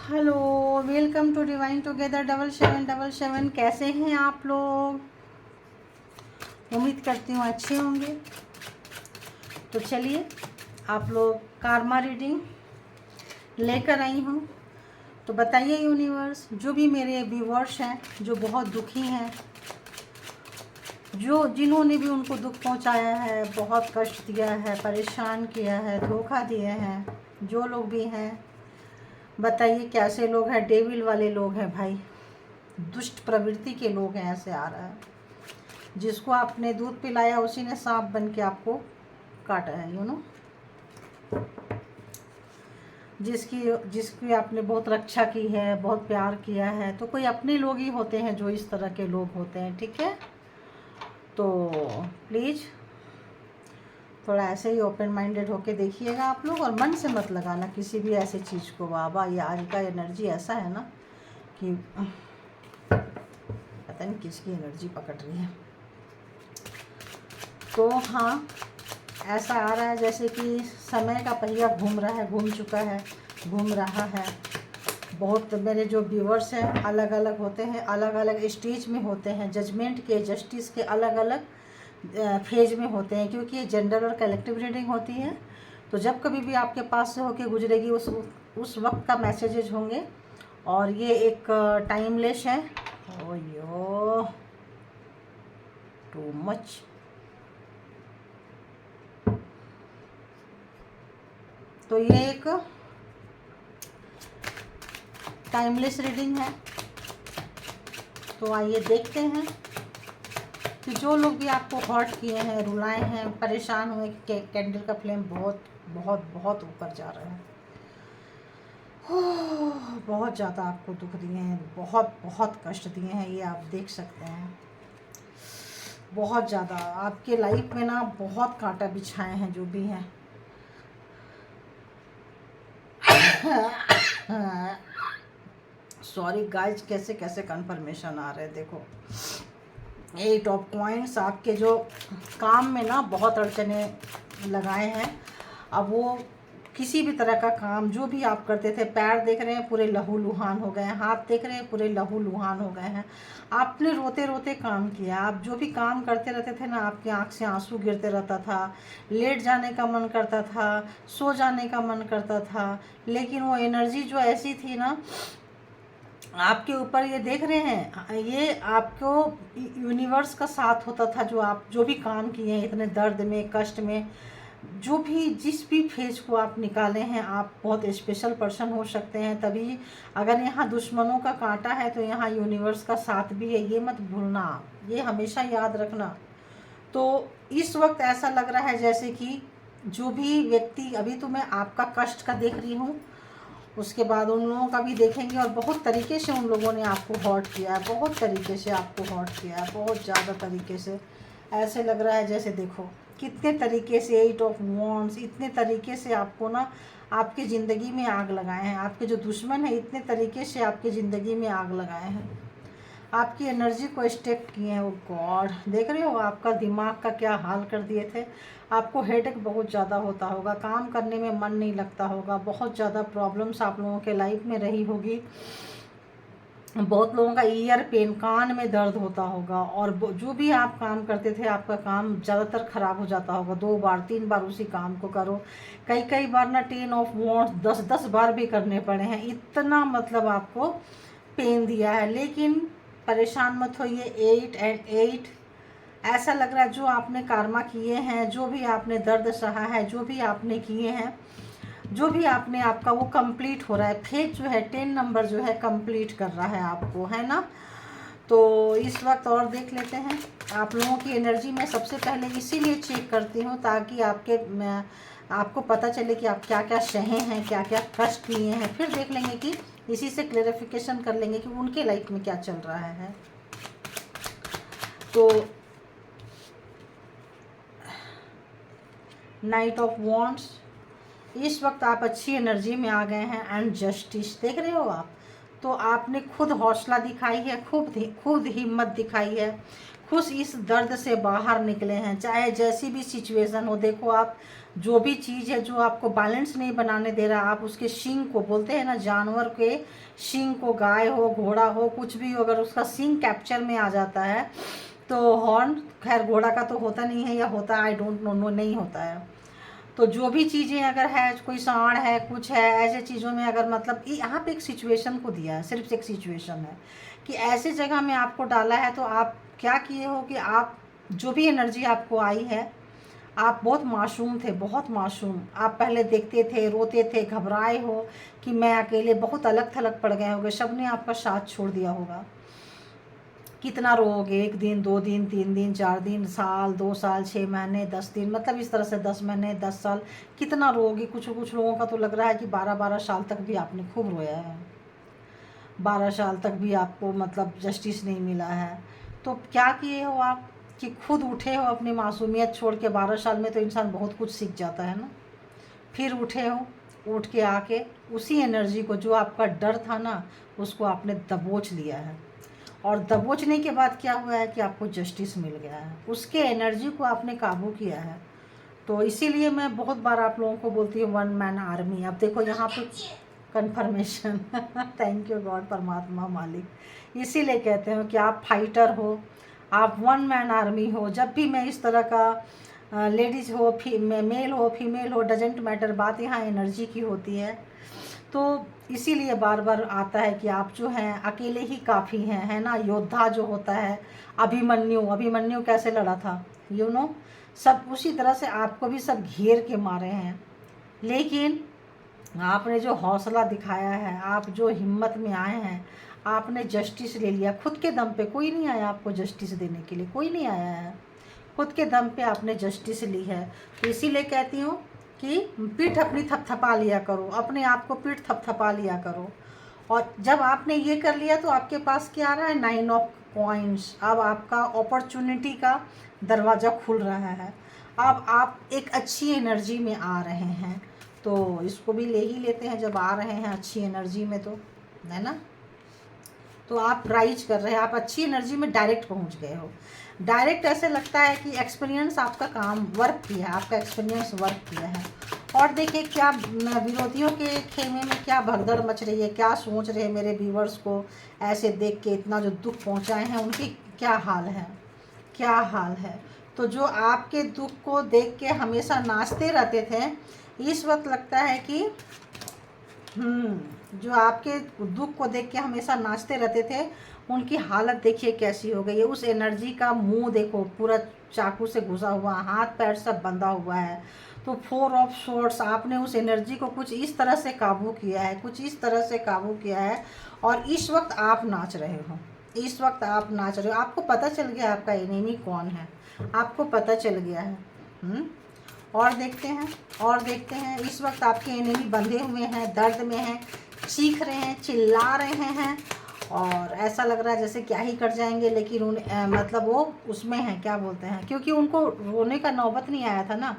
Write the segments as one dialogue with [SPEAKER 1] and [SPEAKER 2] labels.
[SPEAKER 1] Hello, welcome to divine together 7777। कैसे हैं आप लोग? उम्मीद करती हूँ अच्छे होंगे। तो चलिए, आप लोग कार्मा रीडिंग लेकर आई हूँ। तो बताइए यूनिवर्स, जो भी मेरे व्यूवर्स हैं जो बहुत दुखी हैं, जो जिन्होंने भी उनको दुख पहुँचाया है, बहुत कष्ट दिया है, परेशान किया है, धोखा दिए हैं, जो लोग भी हैं, बताइए कैसे लोग हैं। डेविल वाले लोग हैं भाई, दुष्ट प्रवृत्ति के लोग हैं। ऐसे आ रहा है, जिसको आपने दूध पिलाया उसी ने सांप बन के आपको काटा है। जिसकी जिसकी आपने बहुत रक्षा की है, बहुत प्यार किया है, तो कोई अपने लोग ही होते हैं जो इस तरह के लोग होते हैं। ठीक है, तो प्लीज़ थोड़ा ऐसे ही ओपन माइंडेड होके देखिएगा आप लोग, और मन से मत लगाना किसी भी ऐसी चीज़ को। बाबा, ये आज का एनर्जी ऐसा है ना कि पता नहीं किसकी एनर्जी पकड़ रही है। तो हाँ, ऐसा आ रहा है जैसे कि समय का पहिया घूम रहा है, घूम चुका है, घूम रहा है। बहुत मेरे जो व्यूअर्स हैं अलग अलग होते हैं, अलग अलग स्टेज में होते हैं, जजमेंट के, जस्टिस के अलग अलग फेज में होते हैं, क्योंकि ये जेंडर और कलेक्टिव रीडिंग होती है। तो जब कभी भी आपके पास से होके गुजरेगी उस वक्त का मैसेजेज होंगे, और ये एक टाइमलेस है। OYO, too much. तो ये एक टाइमलेस रीडिंग है। तो आइए देखते हैं कि जो लोग भी आपको हर्ट किए हैं, रुलाए हैं, परेशान हुए कि कैंडल का फ्लेम बहुत बहुत बहुत ऊपर जा रहा है, बहुत ज़्यादा आपको दुख दिए हैं, बहुत बहुत कष्ट दिए हैं, ये आप देख सकते हैं। बहुत ज़्यादा आपके लाइफ में ना बहुत कांटा बिछाए हैं जो भी हैं। सॉरी गाइज, कैसे कैसे कन्फर्मेशन आ रहे हैं देखो। 8 ऑफ कॉइंस आपके जो काम में ना बहुत अड़चने लगाए हैं। अब वो किसी भी तरह का काम जो भी आप करते थे, पैर देख रहे हैं पूरे लहू लुहान हो गए हैं, हाथ देख रहे हैं पूरे लहू लुहान हो गए हैं। आपने रोते रोते काम किया। आप जो भी काम करते रहते थे ना, आपकी आंख से आंसू गिरते रहता था, लेट जाने का मन करता था, सो जाने का मन करता था, लेकिन वो एनर्जी जो ऐसी थी ना आपके ऊपर, ये देख रहे हैं, ये आपको यूनिवर्स का साथ होता था। जो आप जो भी काम किए हैं इतने दर्द में, कष्ट में, जो भी जिस भी फेज को आप निकाले हैं, आप बहुत स्पेशल पर्सन हो सकते हैं। तभी अगर यहाँ दुश्मनों का कांटा है तो यहाँ यूनिवर्स का साथ भी है, ये मत भूलना आप, ये हमेशा याद रखना। तो इस वक्त ऐसा लग रहा है जैसे कि जो भी व्यक्ति, अभी तो मैं आपका कष्ट का देख रही हूँ, उसके बाद उन लोगों का भी देखेंगे, और बहुत तरीके से उन लोगों ने आपको हर्ट किया है, बहुत तरीके से आपको हर्ट किया है, बहुत ज़्यादा तरीके से। ऐसे लग रहा है जैसे देखो कितने तरीके से 8 ऑफ वॉन्ड्स, इतने तरीके से आपको ना आपकी ज़िंदगी में आग लगाए हैं। आपके जो दुश्मन है इतने तरीके से आपकी ज़िंदगी में आग लगाए हैं, आपकी एनर्जी को स्टेक किए हैं। वो गॉड, देख रहे हो आपका दिमाग का क्या हाल कर दिए थे। आपको हेडेक बहुत ज़्यादा होता होगा, काम करने में मन नहीं लगता होगा, बहुत ज़्यादा प्रॉब्लम्स आप लोगों के लाइफ में रही होगी। बहुत लोगों का ईयर पेन, कान में दर्द होता होगा, और जो भी आप काम करते थे आपका काम ज़्यादातर ख़राब हो जाता होगा। 2 बार 3 बार उसी काम को करो, कई कई बार ना 10 ऑफ वॉन्ड्स 10 बार भी करने पड़े हैं। इतना मतलब आपको पेन दिया है, लेकिन परेशान मत होइए। 8 एंड 8 ऐसा लग रहा है जो आपने कर्मा किए हैं, जो भी आपने दर्द सहा है, जो भी आपने किए हैं, जो भी आपने, आपका वो कंप्लीट हो रहा है। फेज जो है 10 नंबर जो है कंप्लीट कर रहा है आपको, है ना। तो इस वक्त और देख लेते हैं आप लोगों की एनर्जी। मैं सबसे पहले इसीलिए चेक करती हूँ ताकि आपको पता चले कि आप क्या क्या सहे हैं, क्या क्या कष्ट लिए हैं। फिर देख लेंगे कि इसी से क्लेरिफिकेशन कर लेंगे कि उनके लाइफ में क्या चल रहा है। तो नाइट ऑफ वॉन्ड्स, इस वक्त आप अच्छी एनर्जी में आ गए हैं। एंड जस्टिस देख रहे हो आप, तो आपने खुद हौसला दिखाई है, खुद हिम्मत दिखाई है, खुद इस दर्द से बाहर निकले हैं, चाहे जैसी भी सिचुएशन हो। देखो आप जो भी चीज़ है जो आपको बैलेंस नहीं बनाने दे रहा, आप उसके सींग को, बोलते हैं ना जानवर के सींग को, गाय हो घोड़ा हो कुछ भी हो, अगर उसका सींग कैप्चर में आ जाता है तो हॉर्न, खैर घोड़ा का तो होता नहीं है, या होता आई डोंट नो, नहीं होता है। तो जो भी चीज़ें अगर है, कोई सांड है कुछ है, ऐसे चीज़ों में अगर मतलब यहाँ पे एक सिचुएशन को दिया है, सिर्फ एक सिचुएशन है कि ऐसी जगह में आपको डाला है, तो आप क्या किए हो कि आप जो भी एनर्जी आपको आई है, आप बहुत मासूम थे, बहुत मासूम। आप पहले देखते थे, रोते थे, घबराए हो कि मैं अकेले, बहुत अलग थलग पड़ गए होगे, सबने आपका साथ छोड़ दिया होगा। कितना रोओगे, 1 दिन 2 दिन 3 दिन 4 दिन, साल 2 साल 6 महीने 10 दिन, मतलब इस तरह से 10 महीने 10 साल, कितना रोओगे। कुछ लोगों का तो लग रहा है कि 12-12 साल तक भी आपने खूब रोया है, 12 साल तक भी आपको मतलब जस्टिस नहीं मिला है। तो क्या किए हो आप कि खुद उठे हो अपनी मासूमियत छोड़ के। 12 साल में तो इंसान बहुत कुछ सीख जाता है ना। फिर उठे हो, उठ के आके उसी एनर्जी को, जो आपका डर था ना, उसको आपने दबोच लिया है। और दबोचने के बाद क्या हुआ है कि आपको जस्टिस मिल गया है, उसके एनर्जी को आपने काबू किया है। तो इसीलिए मैं बहुत बार आप लोगों को बोलती हूँ 1 मैन आर्मी। अब देखो यहाँ पे कन्फर्मेशन थैंक यू गॉड, परमात्मा मालिक। इसीलिए कहते हैं कि आप फाइटर हो, आप 1 मैन आर्मी हो। जब भी मैं इस तरह का लेडीज़ हो, मेल हो फीमेल हो, डजेंट मैटर, बात यहाँ एनर्जी की होती है। तो इसीलिए बार बार आता है कि आप जो हैं अकेले ही काफ़ी हैं, है ना। योद्धा जो होता है, अभिमन्यु कैसे लड़ा था, सब उसी तरह से आपको भी सब घेर के मारे हैं। लेकिन आपने जो हौसला दिखाया है, आप जो हिम्मत में आए हैं, आपने जस्टिस ले लिया खुद के दम पे। कोई नहीं आया आपको जस्टिस देने के लिए, कोई नहीं आया है, खुद के दम पे आपने जस्टिस ली है। तो इसीलिए कहती हूँ कि पीठ अपनी थपथपा लिया करो, अपने आप को पीठ थपथपा लिया करो। और जब आपने ये कर लिया तो आपके पास क्या आ रहा है, 9 ऑफ कॉइंस। अब आपका अपॉर्चुनिटी का दरवाज़ा खुल रहा है, अब आप एक अच्छी एनर्जी में आ रहे हैं। तो इसको भी ले ही लेते हैं, जब आ रहे हैं अच्छी एनर्जी में, तो है ना। तो आप राइज कर रहे हैं, आप अच्छी एनर्जी में डायरेक्ट पहुंच गए हो। डायरेक्ट ऐसे लगता है कि एक्सपीरियंस आपका काम वर्क किया है, आपका एक्सपीरियंस वर्क किया है। और देखिए क्या विरोधियों के खेमे में क्या भगदड़ मच रही है, क्या सोच रहे हैं मेरे व्यूवर्स को ऐसे देख के, इतना जो दुख पहुंचाए हैं उनकी क्या हाल है, क्या हाल है। तो जो आपके दुख को देख के हमेशा नाचते रहते थे, इस वक्त लगता है कि जो आपके दुख को देख के हमेशा नाचते रहते थे, उनकी हालत देखिए कैसी हो गई है। उस एनर्जी का मुंह देखो, पूरा चाकू से घुसा हुआ, हाथ पैर सब बंधा हुआ है। तो 4 ऑफ स्वॉर्ड्स, आपने उस एनर्जी को कुछ इस तरह से काबू किया है, कुछ इस तरह से काबू किया है। और इस वक्त आप नाच रहे हो, इस वक्त आप नाच रहे हो। आपको पता चल गया आपका एनिमी कौन है, आपको पता चल गया है। और देखते हैं इस वक्त आपके एनिमी बंधे हुए हैं, दर्द में हैं, चीख रहे हैं, चिल्ला रहे हैं, और ऐसा लग रहा है जैसे क्या ही कर जाएंगे। लेकिन मतलब वो उसमें है, क्या बोलते हैं, क्योंकि उनको रोने का नौबत नहीं आया था ना,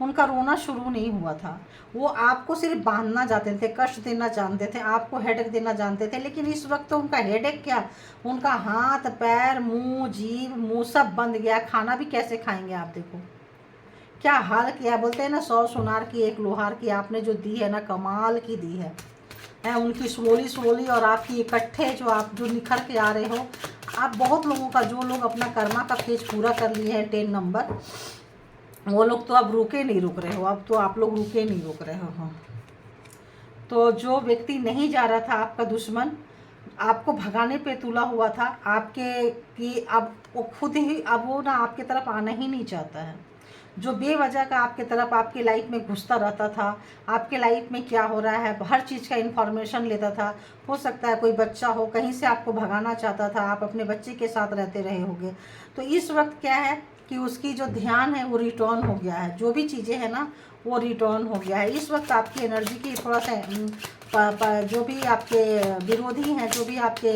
[SPEAKER 1] उनका रोना शुरू नहीं हुआ था। वो आपको सिर्फ बांधना चाहते थे, कष्ट देना जानते थे, आपको हेडेक देना जानते थे। लेकिन इस वक्त तो उनका हेडेक क्या, उनका हाथ पैर मुँह जीभ मुँह सब बंद गया। खाना भी कैसे खाएंगे आप, देखो क्या हाल किया। बोलते हैं ना 100 सोनार की 1 लोहार की, आपने जो दी है ना, कमाल की दी है उनकी स्लोली। और आपकी इकट्ठे जो आप जो निखर के आ रहे हो, आप बहुत लोगों का, जो लोग अपना कर्मा का फेज पूरा कर लिए हैं 10 नंबर, वो लोग तो अब रुके नहीं रुक रहे हो, अब तो आप लोग रुके नहीं रुक रहे हो। तो जो व्यक्ति नहीं जा रहा था, आपका दुश्मन, आपको भगाने पे तुला हुआ था आपके, कि अब वो खुद ही, अब वो ना आपकी तरफ आना ही नहीं चाहता है। जो बेवजह का आपके तरफ, आपके लाइफ में घुसता रहता था, आपके लाइफ में क्या हो रहा है हर चीज़ का इन्फॉर्मेशन लेता था। हो सकता है कोई बच्चा हो, कहीं से आपको भगाना चाहता था, आप अपने बच्चे के साथ रहते रहे होंगे। तो इस वक्त क्या है कि उसकी जो ध्यान है वो रिटर्न हो गया है, जो भी चीज़ें हैं ना वो रिटर्न हो गया है। इस वक्त आपकी एनर्जी की थोड़ा सा जो भी आपके विरोधी हैं, जो भी आपके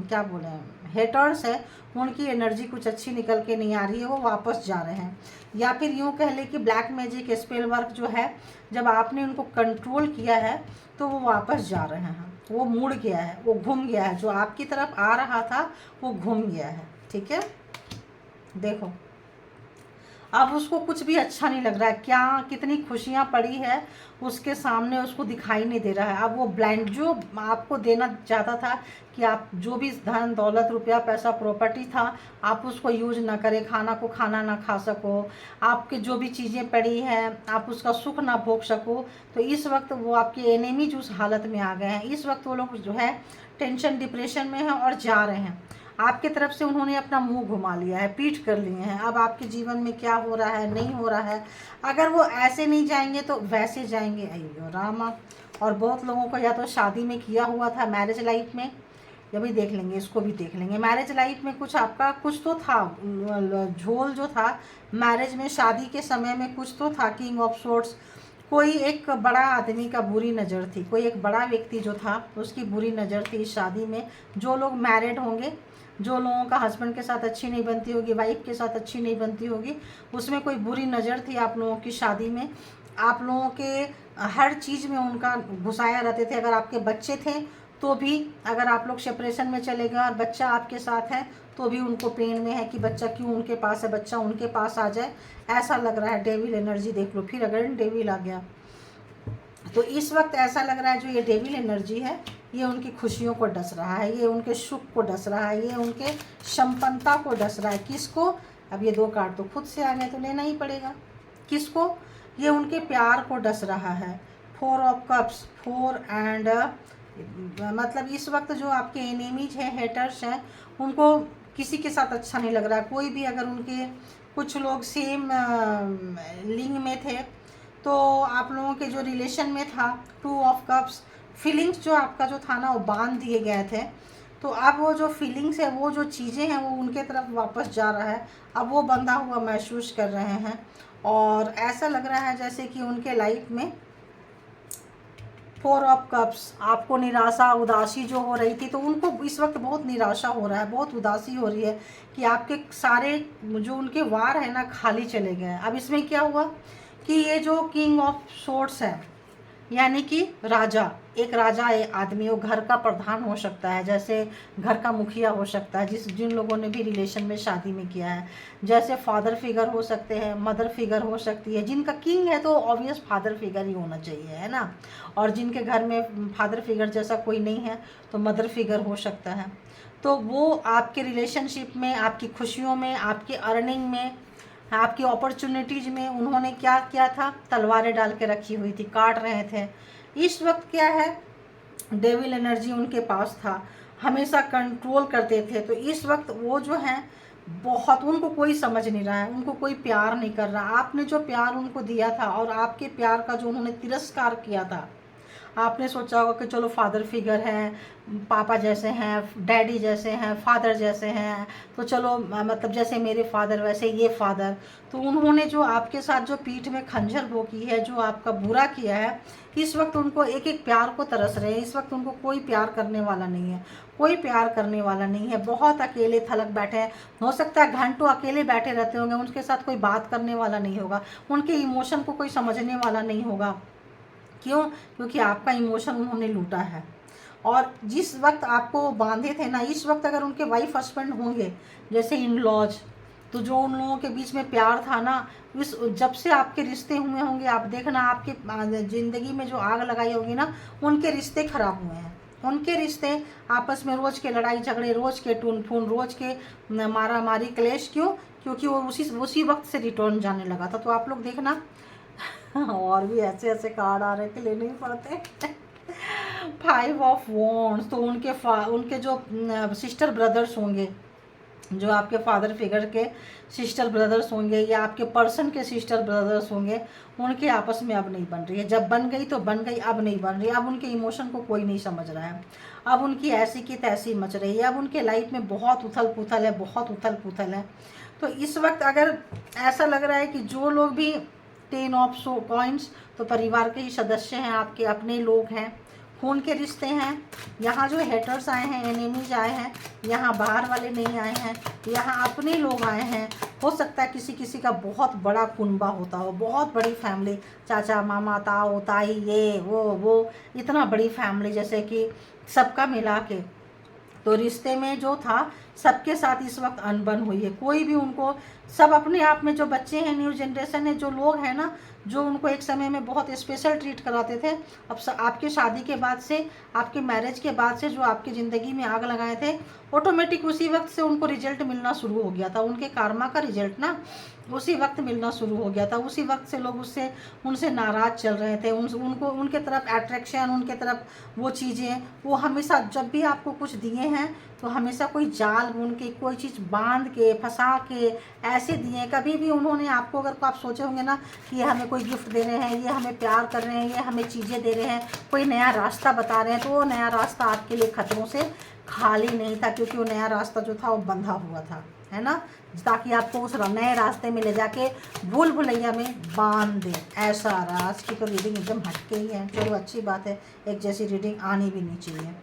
[SPEAKER 1] क्या बोले हेटर्स है उनकी एनर्जी कुछ अच्छी निकल के नहीं आ रही है, वो वापस जा रहे हैं। या फिर यूँ कह ले कि ब्लैक मैजिक स्पेल वर्क जो है, जब आपने उनको कंट्रोल किया है तो वो वापस जा रहे हैं, वो मुड़ गया है, वो घूम गया है, जो आपकी तरफ आ रहा था वो घूम गया है। ठीक है, देखो अब उसको कुछ भी अच्छा नहीं लग रहा है, क्या कितनी खुशियाँ पड़ी है उसके सामने, उसको दिखाई नहीं दे रहा है। अब वो ब्लाइंड जो आपको देना चाहता था कि आप जो भी धन दौलत रुपया पैसा प्रॉपर्टी था आप उसको यूज ना करें, खाना को खाना ना खा सको, आपके जो भी चीज़ें पड़ी हैं आप उसका सुख ना भोग सको, तो इस वक्त वो आपके एनिमीज उस हालत में आ गए हैं। इस वक्त वो लोग जो है टेंशन डिप्रेशन में हैं और जा रहे हैं आपके तरफ से, उन्होंने अपना मुंह घुमा लिया है, पीठ कर लिए हैं। अब आपके जीवन में क्या हो रहा है नहीं हो रहा है, अगर वो ऐसे नहीं जाएंगे तो वैसे जाएंगे। अयो रामा। और बहुत लोगों को या तो शादी में किया हुआ था मैरिज लाइफ में, या भी देख लेंगे, इसको भी देख लेंगे। मैरिज लाइफ में कुछ आपका कुछ तो था, झोल जो था मैरिज में, शादी के समय में कुछ तो था, किंग ऑफ सोर्ट्स। कोई एक बड़ा आदमी का बुरी नज़र थी, कोई एक बड़ा व्यक्ति जो था उसकी बुरी नज़र थी इस शादी में। जो लोग मैरिड होंगे, जो लोगों का हस्बैंड के साथ अच्छी नहीं बनती होगी, वाइफ के साथ अच्छी नहीं बनती होगी, उसमें कोई बुरी नज़र थी आप लोगों की शादी में। आप लोगों के हर चीज़ में उनका घुसाया रहते थे। अगर आपके बच्चे थे तो भी, अगर आप लोग सेपरेशन में चले गए और बच्चा आपके साथ है तो भी उनको पेन में है कि बच्चा क्यों उनके पास है, बच्चा उनके पास आ जाए, ऐसा लग रहा है। डेविल एनर्जी देख लो, फिर अगर डेविल आ गया तो इस वक्त ऐसा लग रहा है जो ये डेविल एनर्जी है ये उनकी खुशियों को डस रहा है, ये उनके सुख को डस रहा है, ये उनके संपन्नता को डस रहा है। किसको? अब ये 2 कार्ड तो खुद से आ गए तो लेना ही पड़ेगा। किसको? ये उनके प्यार को डस रहा है। 4 ऑफ कप्स, 4 एंड मतलब इस वक्त जो आपके एनिमीज हैं, हेटर्स हैं, उनको किसी के साथ अच्छा नहीं लग रहा है। कोई भी अगर उनके कुछ लोग सेम लिंग में थे तो आप लोगों के जो रिलेशन में था 2 ऑफ कप्स, फीलिंग्स जो आपका जो था ना वो बांध दिए गए थे, तो अब वो जो फीलिंग्स है, वो जो चीज़ें हैं वो उनके तरफ वापस जा रहा है। अब वो बंधा हुआ महसूस कर रहे हैं और ऐसा लग रहा है जैसे कि उनके लाइफ में 4 ऑफ कप्स, आपको निराशा उदासी जो हो रही थी, तो उनको इस वक्त बहुत निराशा हो रहा है, बहुत उदासी हो रही है कि आपके सारे जो उनके वार है ना खाली चले गए। अब इसमें क्या हुआ कि ये जो किंग ऑफ सोर्ट्स है, यानी कि राजा, एक राजा एक आदमी, वो घर का प्रधान हो सकता है, जैसे घर का मुखिया हो सकता है, जिन लोगों ने भी रिलेशन में शादी में किया है, जैसे फादर फिगर हो सकते हैं, मदर फिगर हो सकती है। जिनका किंग है तो ऑब्वियस फादर फिगर ही होना चाहिए, है ना। और जिनके घर में फादर फिगर जैसा कोई नहीं है तो मदर फिगर हो सकता है। तो वो आपके रिलेशनशिप में, आपकी खुशियों में, आपकी अर्निंग में, आपकी अपॉर्चुनिटीज़ में उन्होंने क्या किया था? तलवारें डाल के रखी हुई थी, काट रहे थे। इस वक्त क्या है? डेविल एनर्जी उनके पास था, हमेशा कंट्रोल करते थे। तो इस वक्त वो जो हैं बहुत, उनको कोई समझ नहीं रहा है, उनको कोई प्यार नहीं कर रहा। आपने जो प्यार उनको दिया था और आपके प्यार का जो उन्होंने तिरस्कार किया था, आपने सोचा होगा कि चलो फादर फिगर हैं, पापा जैसे हैं, डैडी जैसे हैं, फादर जैसे हैं, तो चलो मतलब जैसे मेरे फादर वैसे ये फादर। तो उन्होंने जो आपके साथ जो पीठ में खंजर भोंकी है, जो आपका बुरा किया है, इस वक्त उनको एक एक प्यार को तरस रहे हैं। इस वक्त उनको कोई प्यार करने वाला नहीं है, कोई प्यार करने वाला नहीं है। बहुत अकेले थलक बैठे हैं, हो सकता है घंटों अकेले बैठे रहते होंगे, उनके साथ कोई बात करने वाला नहीं होगा, उनके इमोशन को कोई समझने वाला नहीं होगा। क्यों? क्योंकि आपका इमोशन उन्होंने लूटा है। और जिस वक्त आपको बांधे थे ना, इस वक्त अगर उनके वाइफ हस्बैंड होंगे, जैसे इन लॉज, तो जो उन लोगों के बीच में प्यार था ना, इस जब से आपके रिश्ते हुए होंगे, आप देखना आपके ज़िंदगी में जो आग लगाई होगी ना, उनके रिश्ते खराब हुए हैं। उनके रिश्ते आपस में रोज़ के लड़ाई झगड़े, रोज़ के टून फून, रोज़ के मारा मारी क्लेश। क्यों? क्योंकि वो उसी वक्त से रिटर्न जाने लगा था। तो आप लोग देखना और भी ऐसे ऐसे कार्ड आ रहे कि लेने ही पड़ते। 5 ऑफ वॉन्ड्स, तो उनके जो सिस्टर ब्रदर्स होंगे, जो आपके फादर फिगर के सिस्टर ब्रदर्स होंगे या आपके पर्सन के सिस्टर ब्रदर्स होंगे, उनके आपस में अब नहीं बन रही है। जब बन गई तो बन गई, अब नहीं बन रही। अब उनके इमोशन को कोई नहीं समझ रहा है, अब उनकी ऐसी की तैसी मच रही है। अब उनके लाइफ में बहुत उथल पुथल है, बहुत उथल पुथल है। तो इस वक्त अगर ऐसा लग रहा है कि जो लोग भी 10 ऑफ कॉइंस, तो परिवार के ही सदस्य हैं, आपके अपने लोग हैं, खून के रिश्ते हैं। यहाँ जो हेटर्स आए हैं, एनिमीज आए हैं, यहाँ बाहर वाले नहीं आए हैं, यहाँ अपने लोग आए हैं। हो सकता है किसी किसी का बहुत बड़ा कुनबा होता हो, बहुत बड़ी फैमिली, चाचा मामा ताऊ ताई ये वो इतना बड़ी फैमिली, जैसे कि सबका मिला के। तो रिश्ते में जो था सबके साथ इस वक्त अनबन हुई है। कोई भी उनको, सब अपने आप में जो बच्चे हैं, न्यू जनरेशन है, जो लोग हैं ना, जो उनको एक समय में बहुत स्पेशल ट्रीट कराते थे, अब आपके शादी के बाद से, आपके मैरिज के बाद से जो आपकी ज़िंदगी में आग लगाए थे, ऑटोमेटिक उसी वक्त से उनको रिजल्ट मिलना शुरू हो गया था। उनके कार्मा का रिजल्ट ना उसी वक्त मिलना शुरू हो गया था। उसी वक्त से लोग उनसे नाराज़ चल रहे थे। उनको उनके तरफ अट्रैक्शन, उनके तरफ वो चीज़ें, वो हमेशा जब भी आपको कुछ दिए हैं तो हमेशा कोई जाल बुन के, कोई चीज़ बांध के, फंसा के ऐसे दिए। कभी भी उन्होंने आपको, अगर आप सोचे होंगे ना कि ये हमें कोई गिफ्ट दे रहे हैं, ये हमें प्यार कर रहे हैं, ये हमें चीज़ें दे रहे हैं, कोई नया रास्ता बता रहे हैं, तो वो नया रास्ता आपके लिए खतरों से खाली नहीं था, क्योंकि वो नया रास्ता जो था वो बंधा हुआ था, है ना, ताकि आपको उस नए रास्ते में ले जाके भूल भुलैया में बांध दे। ऐसा रहा। आज की तो रीडिंग एकदम हटके ही है। चलो अच्छी बात है, एक जैसी रीडिंग आनी भी नहीं चाहिए,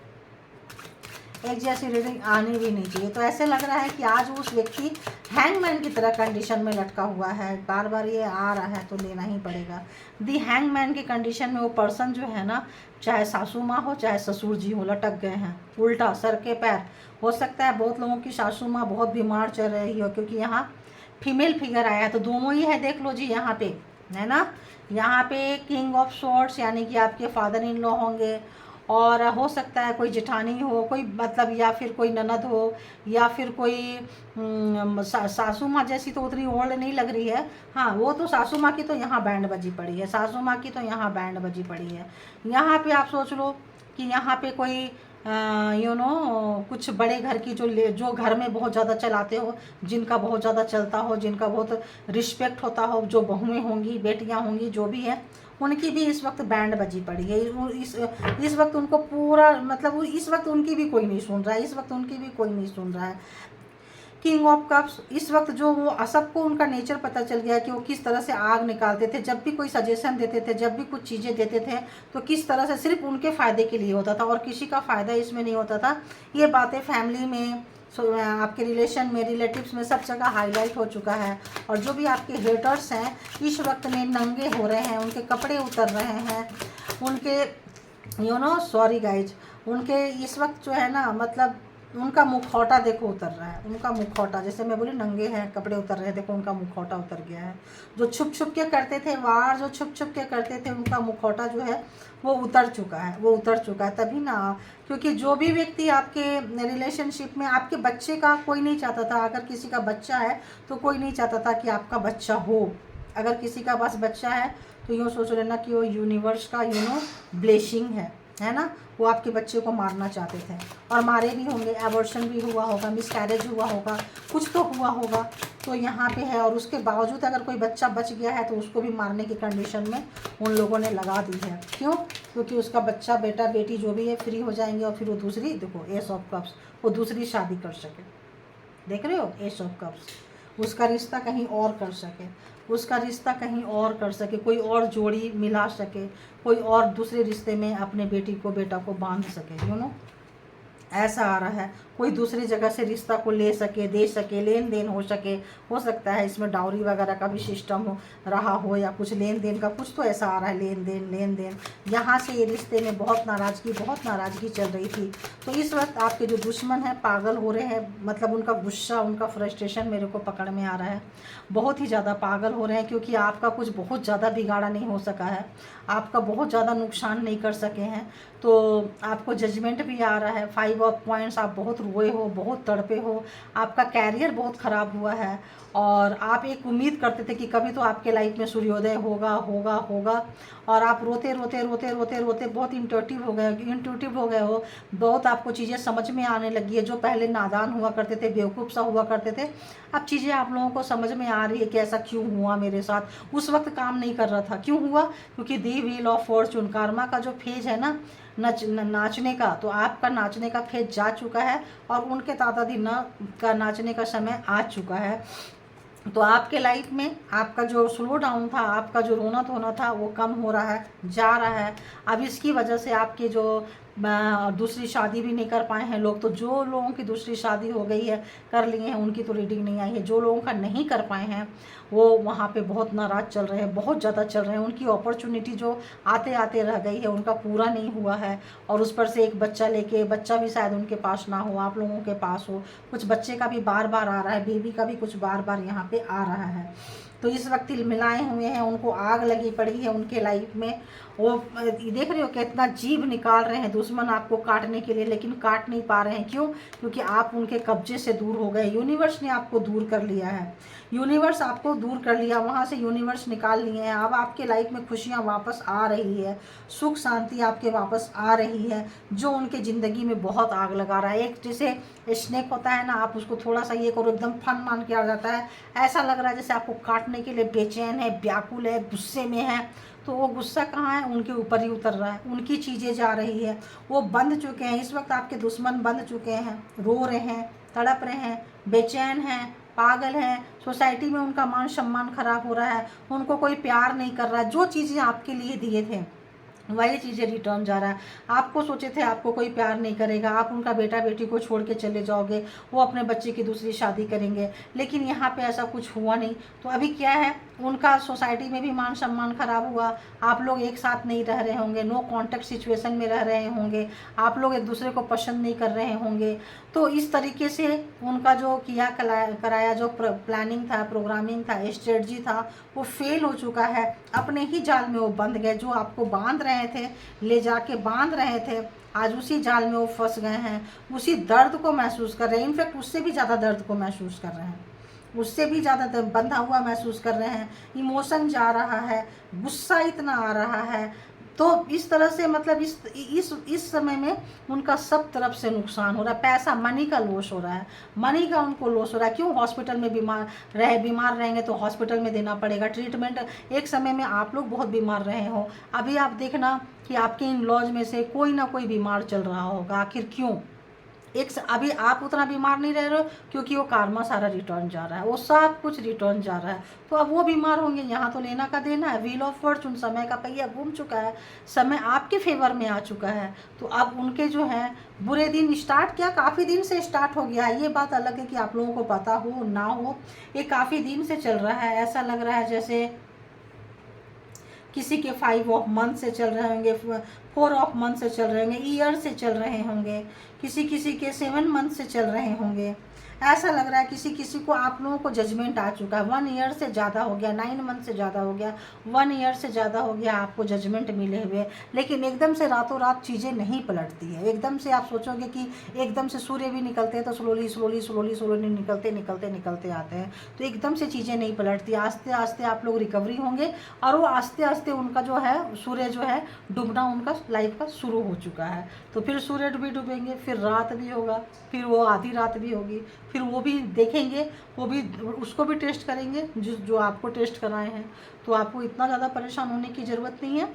[SPEAKER 1] एक जैसी रीडिंग आनी भी नहीं चाहिए। तो ऐसे लग रहा है कि आज उस व्यक्ति हैंगमैन की तरह कंडीशन में लटका हुआ है। बार बार ये आ रहा है तो लेना ही पड़ेगा। दी हैंगमैन की कंडीशन में वो पर्सन जो है ना, चाहे सासू माँ हो चाहे ससुर जी हो, लटक गए हैं उल्टा सर के पैर। हो सकता है बहुत लोगों की सासू माँ बहुत बीमार चल रही हो, क्योंकि यहाँ फीमेल फिगर आया है, तो दोनों ही है, देख लो जी यहाँ पे, है ना। यहाँ पे किंग ऑफ स्वॉर्ड्स यानी कि आपके फादर इन लॉ होंगे, और हो सकता है कोई जेठानी हो, कोई मतलब, या फिर कोई ननद हो, या फिर कोई सासू माँ जैसी तो उतनी ओल्ड नहीं लग रही है। हाँ, वो तो सासू माँ की तो यहाँ बैंड बजी पड़ी है, सासू माँ की तो यहाँ बैंड बजी पड़ी है। यहाँ पे आप सोच लो कि यहाँ पे कोई कुछ बड़े घर की जो घर में बहुत ज़्यादा चलाते हो, जिनका बहुत ज़्यादा चलता हो, जिनका बहुत रिस्पेक्ट होता हो, जो बहुएँ होंगी, बेटियाँ होंगी, जो भी है, उनकी भी इस वक्त बैंड बजी पड़ी है। इस वक्त उनको पूरा, मतलब इस वक्त उनकी भी कोई नहीं सुन रहा है, इस वक्त उनकी भी कोई नहीं सुन रहा है। किंग ऑफ कप्स, इस वक्त जो वो सबको उनका नेचर पता चल गया कि वो किस तरह से आग निकालते थे। जब भी कोई सजेशन देते थे, जब भी कुछ चीज़ें देते थे, तो किस तरह से सिर्फ उनके फ़ायदे के लिए होता था और किसी का फ़ायदा इसमें नहीं होता था। ये बातें फैमिली में, आपके रिलेशन में, रिलेटिव्स में, सब जगह हाईलाइट हो चुका है। और जो भी आपके हेटर्स हैं इस वक्त में नंगे हो रहे हैं, उनके कपड़े उतर रहे हैं, उनके सॉरी गाइज, उनके इस वक्त जो है ना, मतलब उनका मुखौटा देखो उतर रहा है। उनका मुखौटा, जैसे मैं बोली नंगे हैं, कपड़े उतर रहे हैं, देखो उनका मुखौटा उतर गया है। जो छुप छुप के करते थे वार, जो छुप छुप के करते थे, उनका मुखौटा जो है वो उतर चुका है, वो उतर चुका है। तभी ना, क्योंकि जो भी व्यक्ति आपके रिलेशनशिप में, आपके बच्चे का कोई नहीं चाहता था। अगर किसी का बच्चा है तो कोई नहीं चाहता था कि आपका बच्चा हो। अगर किसी का पास बच्चा है तो यूँ सोच लेना कि वो यूनिवर्स का ब्लेसिंग है ना। वो आपके बच्चे को मारना चाहते थे और मारे भी होंगे, एबॉर्शन भी हुआ होगा, मिसकैरेज हुआ होगा, कुछ तो हुआ होगा। तो यहाँ पे है, और उसके बावजूद अगर कोई बच्चा बच गया है तो उसको भी मारने की कंडीशन में उन लोगों ने लगा दी है। क्यों? क्योंकि उसका बच्चा, बेटा बेटी जो भी है, फ्री हो जाएंगे और फिर वो दूसरी, देखो एस ऑफ कप्स, वो दूसरी शादी कर सके। देख रहे हो, एस ऑफ कप्स, उसका रिश्ता कहीं और कर सके, उसका रिश्ता कहीं और कर सके, कोई और जोड़ी मिला सके, कोई और दूसरे रिश्ते में अपने बेटी को, बेटा को बांध सके। ऐसा आ रहा है, कोई दूसरी जगह से रिश्ता को ले सके, दे सके, लेन देन हो सके। हो सकता है इसमें डाउरी वगैरह का भी सिस्टम हो रहा हो, या कुछ लेन देन का कुछ तो ऐसा आ रहा है, लेन देन। यहाँ से ये रिश्ते में बहुत नाराज़गी चल रही थी। तो इस वक्त आपके जो दुश्मन हैं पागल हो रहे हैं, मतलब उनका गुस्सा, उनका फ्रस्ट्रेशन मेरे को पकड़ में आ रहा है। बहुत ही ज़्यादा पागल हो रहे हैं, क्योंकि आपका कुछ बहुत ज़्यादा बिगाड़ा नहीं हो सका है, आपका बहुत ज़्यादा नुकसान नहीं कर सके हैं। तो आपको जजमेंट भी आ रहा है। 5 ऑफ पॉइंट्स, आप बहुत रोए हो, बहुत तड़पे हो, आपका कैरियर बहुत ख़राब हुआ है, और आप एक उम्मीद करते थे कि कभी तो आपके लाइफ में सूर्योदय होगा, और आप रोते बहुत इंट्यूटिव हो गए हो। बहुत आपको चीज़ें समझ में आने लगी है। जो पहले नादान हुआ करते थे, बेवकूफ़ सा हुआ करते थे, अब चीज़ें आप लोगों को समझ में आ रही है कि ऐसा क्यों हुआ मेरे साथ। उस वक्त काम नहीं कर रहा था, क्यों हुआ? क्योंकि दी व्हील ऑफ फॉर्चून, कर्मा का जो फेज है ना, नाचने का, तो आपका नाचने का फेज जा चुका है और उनके दादाजी का नाचने का समय आ चुका है। तो आपके लाइफ में आपका जो स्लो डाउन था, आपका जो रोना धोना था, वो कम हो रहा है, जा रहा है। अब इसकी वजह से आपके जो दूसरी शादी भी नहीं कर पाए हैं लोग, तो जो लोगों की दूसरी शादी हो गई है, कर लिए हैं, उनकी तो रीडिंग नहीं आई है। जो लोगों का नहीं कर पाए हैं वो वहाँ पे बहुत नाराज़ चल रहे हैं, बहुत ज़्यादा चल रहे हैं। उनकी अपॉर्चुनिटी जो आते आते रह गई है, उनका पूरा नहीं हुआ है। और उस पर से एक बच्चा लेके, बच्चा भी शायद उनके पास ना हो, आप लोगों के पास हो। कुछ बच्चे का भी बार बार आ रहा है, बेबी का भी कुछ बार बार यहाँ पे आ रहा है। तो इस वक्त मिलाए हुए हैं, उनको आग लगी पड़ी है उनके लाइफ में। वो देख रहे हो कितना जीभ निकाल रहे हैं दुश्मन आपको काटने के लिए, लेकिन काट नहीं पा रहे हैं। क्यों? क्योंकि आप उनके कब्जे से दूर हो गए। यूनिवर्स ने आपको दूर कर लिया है, यूनिवर्स आपको दूर कर लिया, वहाँ से यूनिवर्स निकाल लिए हैं। अब आपके लाइफ में खुशियाँ वापस आ रही है, सुख शांति आपके वापस आ रही है। जो उनके ज़िंदगी में बहुत आग लगा रहा है, एक जैसे स्नेक होता है ना, आप उसको थोड़ा सा ये करो एकदम फन मान के आ जाता है। ऐसा लग रहा है जैसे आपको काटने के लिए बेचैन है, व्याकुल है, गुस्से में है। तो वो गुस्सा कहाँ है? उनके ऊपर ही उतर रहा है, उनकी चीज़ें जा रही है। वो बंध चुके हैं, इस वक्त आपके दुश्मन बंध चुके हैं, रो रहे हैं, तड़प रहे हैं, बेचैन हैं, पागल हैं। सोसाइटी में उनका मान सम्मान खराब हो रहा है, उनको कोई प्यार नहीं कर रहा है। जो चीज़ें आपके लिए दिए थे वही चीज़ें रिटर्न जा रहा है। आपको सोचे थे आपको कोई प्यार नहीं करेगा, आप उनका बेटा बेटी को छोड़ के चले जाओगे, वो अपने बच्चे की दूसरी शादी करेंगे, लेकिन यहाँ पे ऐसा कुछ हुआ नहीं। तो अभी क्या है, उनका सोसाइटी में भी मान सम्मान खराब हुआ। आप लोग एक साथ नहीं रह रहे होंगे, नो कॉन्टेक्ट सिचुएशन में रह रहे होंगे, आप लोग एक दूसरे को पसंद नहीं कर रहे होंगे। तो इस तरीके से उनका जो किया कराया जो प्लानिंग था, प्रोग्रामिंग था, स्ट्रेटजी था, वो फेल हो चुका है। अपने ही जाल में वो बंध गए। जो आपको बांध रहे थे, ले जाके बांध रहे थे, आज उसी जाल में वो फंस गए हैं। उसी दर्द को महसूस कर रहे हैं, इनफैक्ट उससे भी ज़्यादा दर्द को महसूस कर रहे हैं, उससे भी ज़्यादा बंधा हुआ महसूस कर रहे हैं। इमोशन जा रहा है, गुस्सा इतना आ रहा है। तो इस तरह से मतलब इस समय में उनका सब तरफ से नुकसान हो रहा है। पैसा, मनी का लॉस हो रहा है, मनी का उनको लॉस हो रहा है। क्यों? हॉस्पिटल में बीमार रहेंगे तो हॉस्पिटल में देना पड़ेगा ट्रीटमेंट। एक समय में आप लोग बहुत बीमार रहे हो, अभी आप देखना कि आपके इन लॉज में से कोई ना कोई बीमार चल रहा होगा। आखिर क्यों? अभी आप उतना बीमार नहीं रह रहे हो, क्योंकि वो कार्मा सारा रिटर्न जा रहा है, वो सब कुछ रिटर्न जा रहा है। तो अब वो बीमार होंगे, यहाँ तो लेना का देना है। व्हील ऑफ फॉर्चून, समय का पहिया घूम चुका है, समय आपके फेवर में आ चुका है। तो अब उनके जो है बुरे दिन स्टार्ट, क्या काफ़ी दिन से स्टार्ट हो गया है। ये बात अलग है कि आप लोगों को पता हो ना हो, ये काफ़ी दिन से चल रहा है। ऐसा लग रहा है जैसे किसी के 5 ऑफ मंथ से चल रहे होंगे, 4 ऑफ मंथ से चल रहे होंगे, ईयर से चल रहे होंगे, किसी किसी के 7 मंथ से चल रहे होंगे। ऐसा लग रहा है किसी किसी को आप लोगों को जजमेंट आ चुका है। 1 ईयर से ज़्यादा हो गया, 9 मंथ से ज़्यादा हो गया, 1 ईयर से ज़्यादा हो गया आपको जजमेंट मिले हुए। लेकिन एकदम से रातों रात चीज़ें नहीं पलटती है। एकदम से आप सोचोगे कि एकदम से सूर्य भी निकलते हैं तो स्लोली स्लोली स्लोली स्लोली निकलते निकलते निकलते आते हैं। तो एकदम से चीज़ें नहीं पलटती, आस्ते आस्ते आप लोग रिकवरी होंगे। और वो आस्ते आस्ते उनका जो है सूर्य जो है डूबना उनका लाइफ का शुरू हो चुका है। तो फिर सूर्य भी डूबेंगे, फिर रात भी होगा, फिर वो आधी रात भी होगी, फिर वो भी देखेंगे, वो भी उसको भी टेस्ट करेंगे जो आपको टेस्ट कराए हैं। तो आपको इतना ज़्यादा परेशान होने की ज़रूरत नहीं है।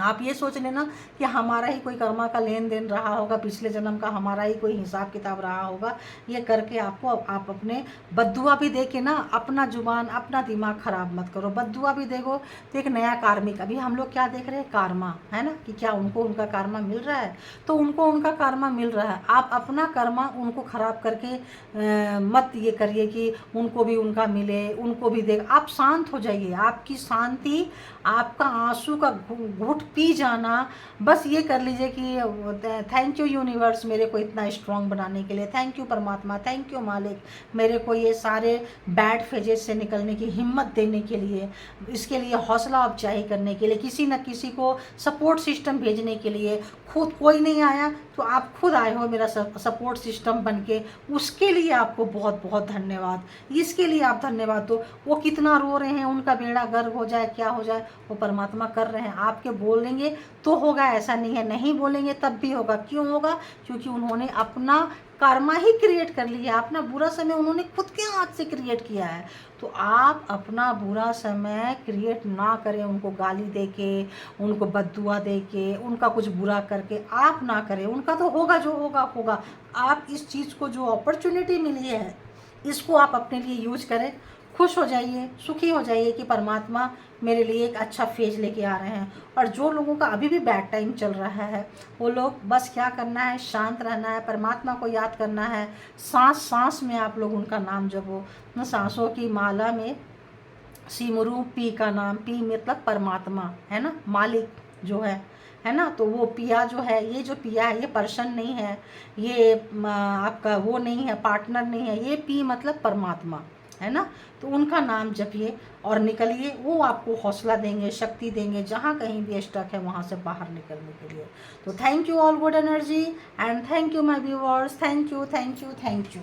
[SPEAKER 1] आप ये सोच लेना कि हमारा ही कोई कर्मा का लेन देन रहा होगा, पिछले जन्म का हमारा ही कोई हिसाब किताब रहा होगा। ये करके आपको आप अपने बद्दुआ भी दे के ना अपना जुबान अपना दिमाग ख़राब मत करो। बद्दुआ भी देखो तो एक नया कार्मिक, अभी हम लोग क्या देख रहे हैं, कार्मा है ना, कि क्या उनको उनका कार्मा मिल रहा है। तो उनको उनका कार्मा मिल रहा है, आप अपना कर्मा उनको ख़राब करके मत ये करिए कि उनको भी उनका मिले, उनको भी दे। आप शांत हो जाइए, आपकी शांति, आपका आंसू का घूंट पी जाना, बस ये कर लीजिए कि थैंक यू यूनिवर्स मेरे को इतना स्ट्रांग बनाने के लिए, थैंक यू परमात्मा, थैंक यू मालिक मेरे को ये सारे बैड फेजेस से निकलने की हिम्मत देने के लिए, इसके लिए हौसला अफजाई करने के लिए, किसी न किसी को सपोर्ट सिस्टम भेजने के लिए। खुद कोई नहीं आया तो आप खुद आए हो मेरा सपोर्ट सिस्टम बन के, उसके लिए आपको बहुत बहुत धन्यवाद। इसके लिए आप धन्यवाद दो। वो कितना रो रहे हैं, उनका बेड़ा गर्क हो जाए, क्या हो जाए, वो परमात्मा कर रहे हैं। आपके बोलेंगे तो होगा, ऐसा नहीं है, नहीं बोलेंगे तब भी होगा। क्यों होगा? क्योंकि उन्होंने अपना कर्मा ही क्रिएट कर लिया, अपना बुरा समय उन्होंने खुद के हाथ से क्रिएट किया है। तो आप अपना बुरा समय क्रिएट ना करें, उनको गाली दे के, उनको बद्दुआ दे के, उनका कुछ बुरा करके आप ना करें। उनका तो होगा, जो होगा होगा। आप इस चीज़ को, जो अपॉर्चुनिटी मिली है, इसको आप अपने लिए यूज करें। खुश हो जाइए, सुखी हो जाइए कि परमात्मा मेरे लिए एक अच्छा फेज लेके आ रहे हैं। और जो लोगों का अभी भी बैड टाइम चल रहा है, वो लोग बस क्या करना है, शांत रहना है, परमात्मा को याद करना है। सांस सांस में आप लोग उनका नाम जपो। सांसों की माला में सिमरू पी का नाम, पी मतलब परमात्मा है ना, मालिक जो है ना। तो वो पिया जो है, ये जो पिया है ये पर्सन नहीं है, ये आपका वो नहीं है, पार्टनर नहीं है, ये पी मतलब परमात्मा है ना। तो उनका नाम जपिए और निकलिए, वो आपको हौसला देंगे, शक्ति देंगे, जहाँ कहीं भी स्टक है वहाँ से बाहर निकलने के लिए। तो thank you all good energy and thank you my viewers, thank you thank you thank you.